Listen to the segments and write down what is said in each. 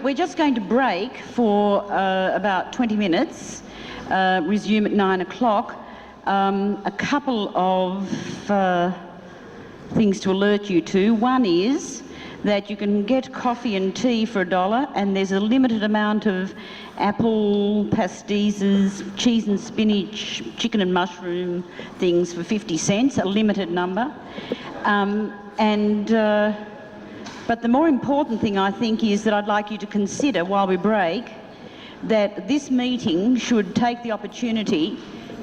We're just going to break for about 20 minutes, resume at 9 o'clock. A couple of things to alert you to. One is that you can get coffee and tea for $1, and there's a limited amount of apple pasties, cheese and spinach, chicken and mushroom things for 50 cents, a limited number. But the more important thing, I think, is that I'd like you to consider while we break that this meeting should take the opportunity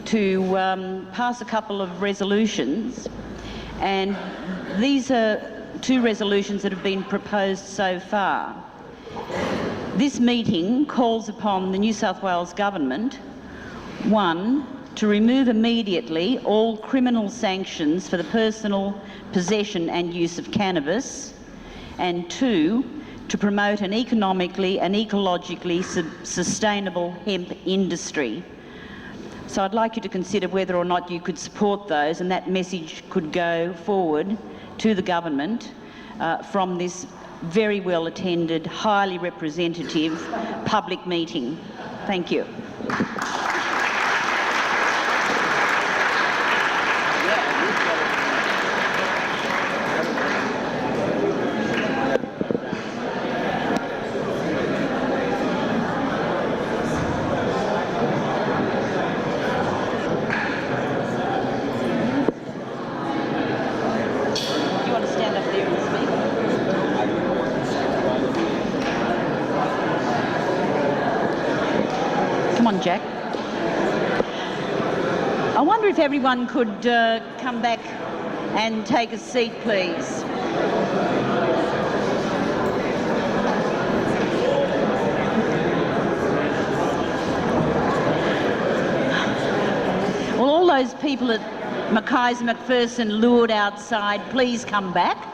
to pass a couple of resolutions, and these are 2 resolutions that have been proposed so far. This meeting calls upon the New South Wales Government, 1, to remove immediately all criminal sanctions for the personal possession and use of cannabis, and 2, to promote an economically and ecologically sustainable hemp industry. So I'd like you to consider whether or not you could support those, and that message could go forward to the government from this very well attended, highly representative public meeting. Thank you. Jack. I wonder if everyone could come back and take a seat, please. Well, all those people at Mackay's McPherson lured outside, please come back.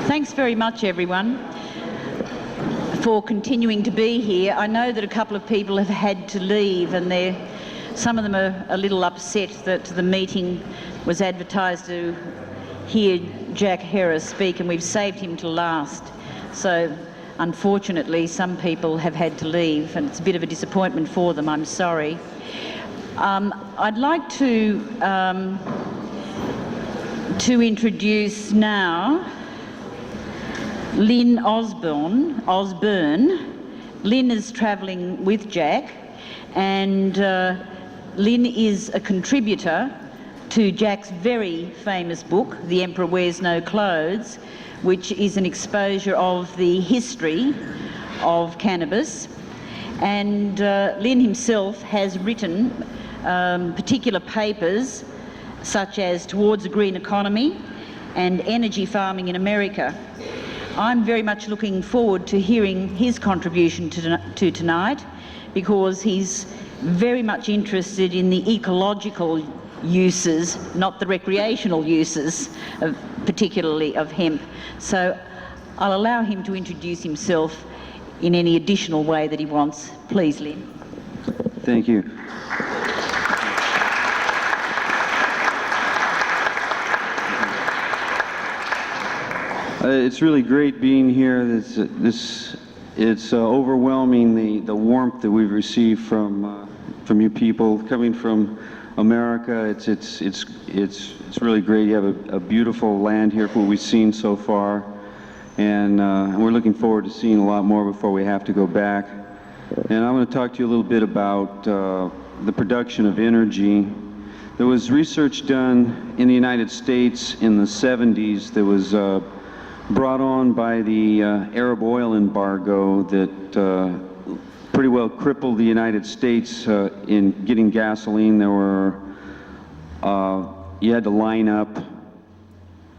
Thanks very much, everyone, for continuing to be here. I know that a couple of people have had to leave, and some of them are a little upset that the meeting was advertised to hear Jack Harris speak, and we've saved him to last. So unfortunately, some people have had to leave, and it's a bit of a disappointment for them. I'm sorry. I'd like to introduce now Lynn Osburn. Lynn is travelling with Jack, and Lynn is a contributor to Jack's very famous book, The Emperor Wears No Clothes, which is an exposure of the history of cannabis. And Lynn himself has written particular papers such as Towards a Green Economy and Energy Farming in America. I'm very much looking forward to hearing his contribution to tonight, because he's very much interested in the ecological uses, not the recreational uses, particularly of hemp. So I'll allow him to introduce himself in any additional way that he wants. Please, Lynn. Thank you. It's really great being here. It's overwhelming, the warmth that we've received from you people coming from America. It's really great. You have a beautiful land here for what we've seen so far, and we're looking forward to seeing a lot more before we have to go back. And I'm going to talk to you a little bit about the production of energy. There was research done in the United States in the 70s that was brought on by the Arab oil embargo that pretty well crippled the United States in getting gasoline. There were, you had to line up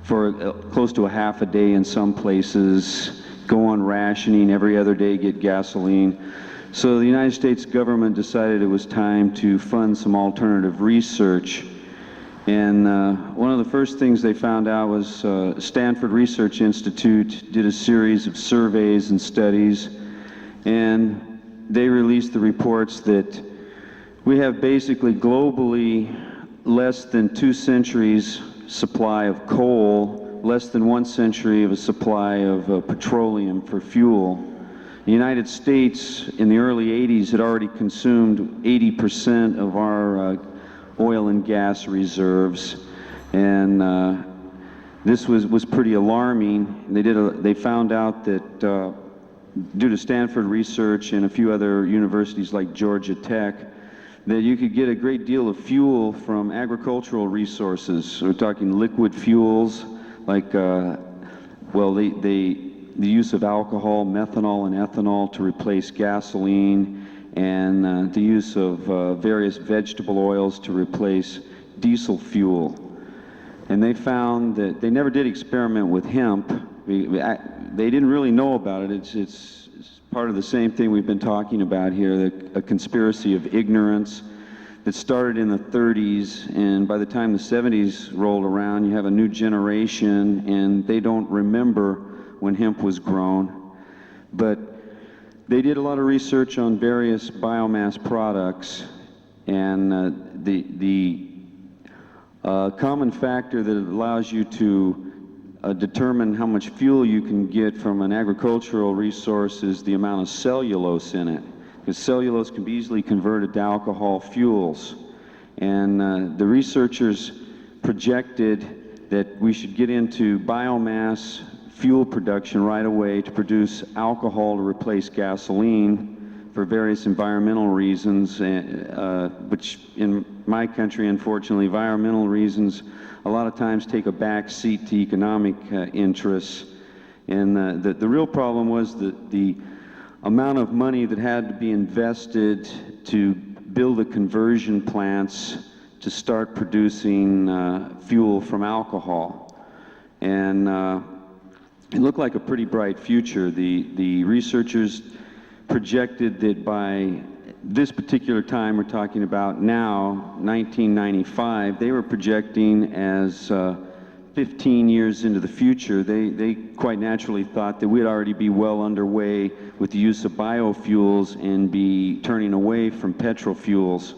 for close to a half a day in some places, go on rationing every other day, get gasoline. So the United States government decided it was time to fund some alternative research. And one of the first things they found out was Stanford Research Institute did a series of surveys and studies, and they released the reports that we have basically globally less than 2 centuries supply of coal, less than 1 century of a supply of petroleum for fuel. The United States in the early 80s had already consumed 80% of our oil and gas reserves, and this was pretty alarming. They found out that due to Stanford research and a few other universities like Georgia Tech, that you could get a great deal of fuel from agricultural resources. We're talking liquid fuels like, the use of alcohol, methanol, and ethanol to replace gasoline, and the use of various vegetable oils to replace diesel fuel. And they found that they never did experiment with hemp. They didn't really know about it. It's part of the same thing we've been talking about here, a conspiracy of ignorance that started in the 30s, and by the time the 70s rolled around, you have a new generation, and they don't remember when hemp was grown. But they did a lot of research on various biomass products, and the common factor that allows you to determine how much fuel you can get from an agricultural resource is the amount of cellulose in it, because cellulose can be easily converted to alcohol fuels. And the researchers projected that we should get into biomass fuel production right away to produce alcohol to replace gasoline for various environmental reasons, which in my country, unfortunately, environmental reasons a lot of times take a back seat to economic interests. And the real problem was the amount of money that had to be invested to build the conversion plants to start producing fuel from alcohol. And it looked like a pretty bright future. The researchers projected that by this particular time we're talking about now, 1995, they were projecting as 15 years into the future, they quite naturally thought that we'd already be well underway with the use of biofuels and be turning away from petrol fuels.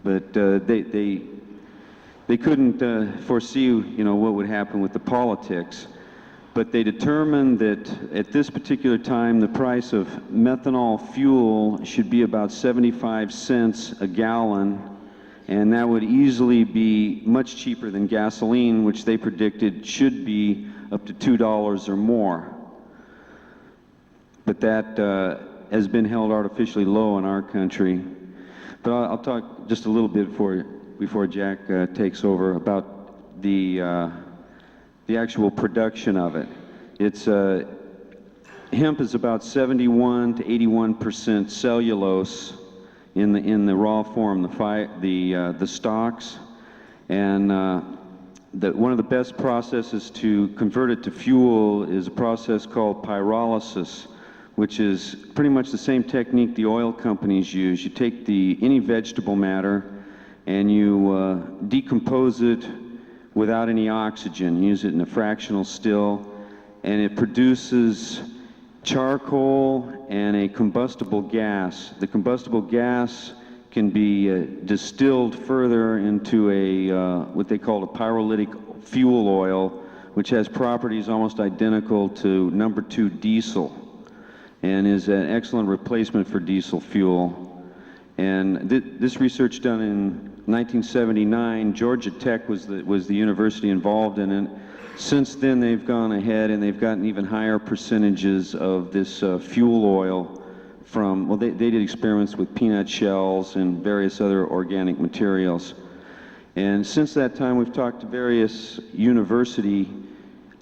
But they couldn't foresee, what would happen with the politics. But they determined that at this particular time, the price of methanol fuel should be about 75 cents a gallon, and that would easily be much cheaper than gasoline, which they predicted should be up to $2 or more. But that has been held artificially low in our country. But I'll talk just a little bit before Jack takes over about the actual production of it. It's hemp is about 71 to 81% cellulose in the raw form, the stalks, and one of the best processes to convert it to fuel is a process called pyrolysis, which is pretty much the same technique the oil companies use. You take any vegetable matter and you decompose it without any oxygen. Use it in a fractional still, and it produces charcoal and a combustible gas. The combustible gas can be distilled further into what they call a pyrolytic fuel oil, which has properties almost identical to number 2 diesel, and is an excellent replacement for diesel fuel. And this research done in 1979, Georgia Tech was the university involved in it. Since then, they've gone ahead and they've gotten even higher percentages of this fuel oil from, well, they did experiments with peanut shells and various other organic materials. And since that time, we've talked to various university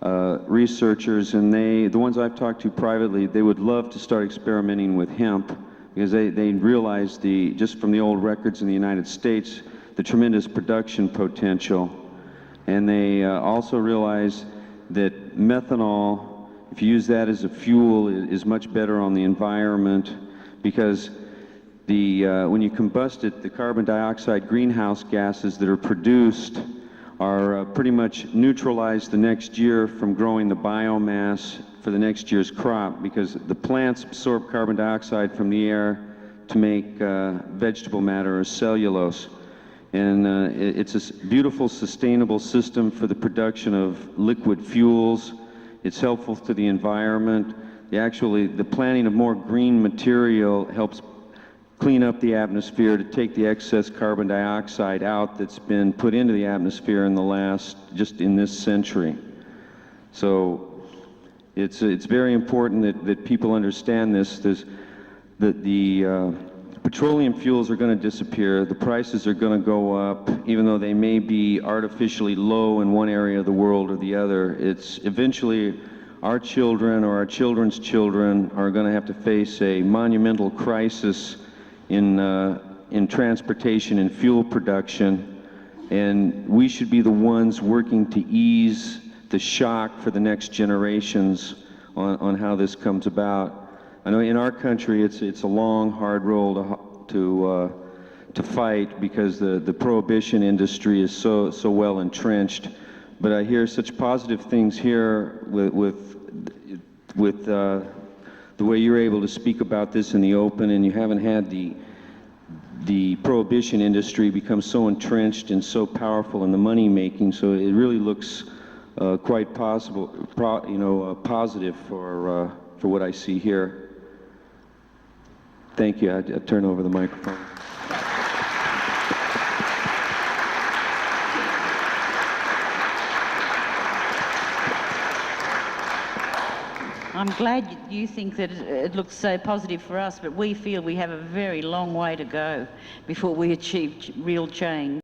researchers, and the ones I've talked to privately, they would love to start experimenting with hemp because they realize just from the old records in the United States, the tremendous production potential. And they also realize that methanol, if you use that as a fuel, is much better on the environment because when you combust it, the carbon dioxide greenhouse gases that are produced are pretty much neutralized the next year from growing the biomass for the next year's crop because the plants absorb carbon dioxide from the air to make vegetable matter or cellulose. And it's a beautiful, sustainable system for the production of liquid fuels. It's helpful to the environment. The planting of more green material helps clean up the atmosphere to take the excess carbon dioxide out that's been put into the atmosphere just in this century. So it's very important that people understand this. The petroleum fuels are going to disappear. The prices are going to go up, even though they may be artificially low in one area of the world or the other. It's eventually our children or our children's children are going to have to face a monumental crisis in transportation and fuel production, and we should be the ones working to ease the shock for the next generations on how this comes about. I know in our country it's a long, hard road to fight because the prohibition industry is so well entrenched. But I hear such positive things here with the way you're able to speak about this in the open, and you haven't had the prohibition industry become so entrenched and so powerful in the money making. So it really looks quite positive for what I see here. Thank you. I turn over the microphone. I'm glad you think that it looks so positive for us, but we feel we have a very long way to go before we achieve real change.